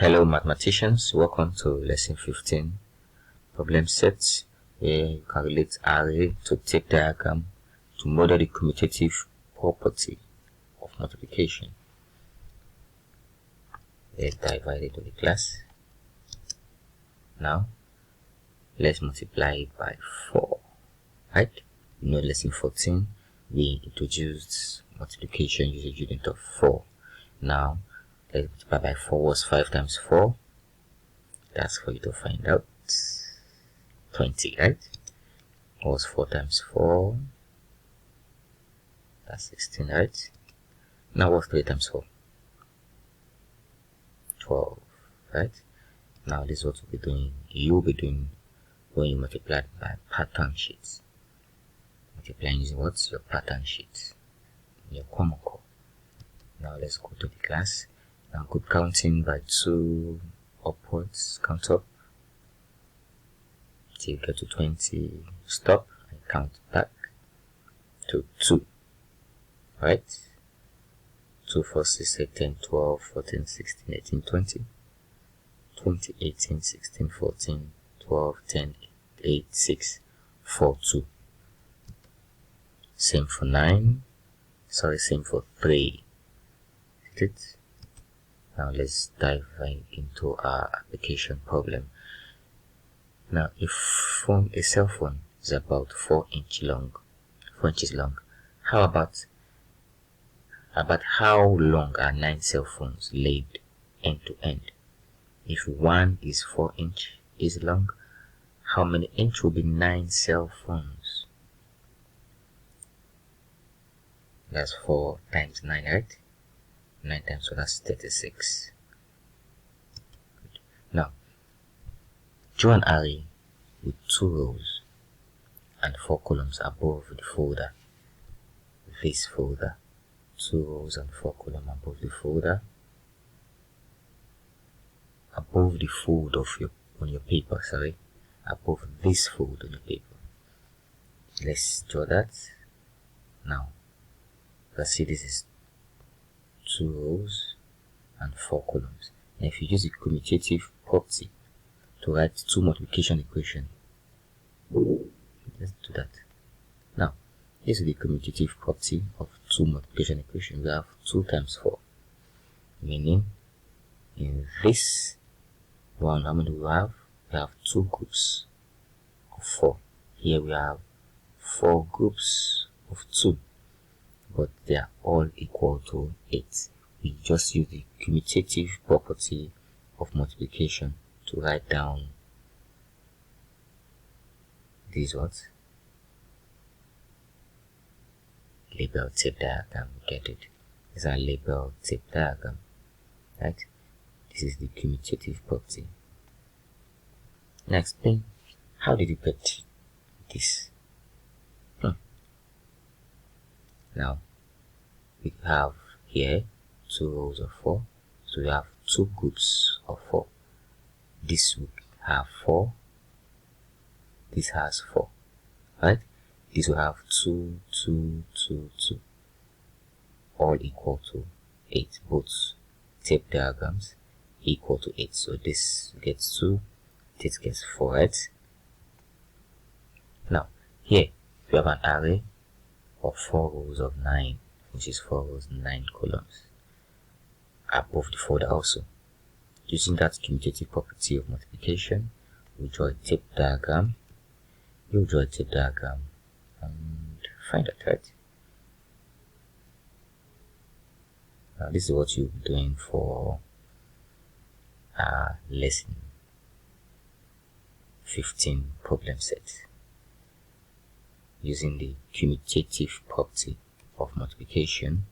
Hello mathematicians, welcome to lesson 15, problem sets, where you can relate array to tape diagram to model the commutative property of multiplication. Let's dive right into the class. Now, let's multiply it by 4, right? You know, lesson 14, we introduced multiplication using unit of 4. Now, let's multiply by 4 was 5 times 4. That's for you to find out. 20, right? Was 4 times 4. That's 16, right? Now what's 3 times 4? 12, right? Now this is what we'll be doing. You'll be doing when you multiply by pattern sheets. Multiplying using what's your pattern sheet? Your common core. Now let's go to the class. Now good counting by 2 upwards. Count up till you get to 20. Stop and count back to 2. Right? 2, 4, 6, 8, 10, 12, 14, 16, 18, 20. 20, 18, 16, 14, 12, 10, 8, 6, 4, 2. Same for 9. Sorry, same for 3. It. Now let's dive right into our application problem. Now, if a cell phone is about 4 inches long, how about how long are 9 cell phones laid end to end? If one is 4 inches long, how many inch will be 9 cell phones? That's 4 times 9, right? 9 times 4, that's 36. Good. Now, draw an array with 2 rows and 4 columns above the folder. This folder. 2 rows and 4 columns above the folder. Above the fold of on your paper, sorry. Above this fold on your paper. Let's draw that. Now, let's see, this is 2 rows and 4 columns. And if you use the commutative property to write 2 multiplication equation, let's do that. Now, this is the commutative property of 2 multiplication equation. We have 2 times 4, meaning in this one, how many do we have? We have 2 groups of 4. Here we have 4 groups of 2, but they are all equal to 8. We just use the commutative property of multiplication to write down these words. Label tape diagram, get it? These are label tape diagram, right? This is the commutative property. Now explain, how did you get this? Now, we have here 2 rows of 4, so we have 2 groups of 4. This will have 4, this has 4, right? This will have 2, 2, 2, 2, all equal to 8. Both tape diagrams equal to 8. So this gets 2, this gets 4, right? Now, here we have an array of 4 rows of 9, which is 4 rows, 9 columns above the folder also. Using that commutative property of multiplication, we draw a tape diagram. You draw a tape diagram and find that, right? Now, this is what you'll be doing for lesson 15 problem set, using the commutative property of multiplication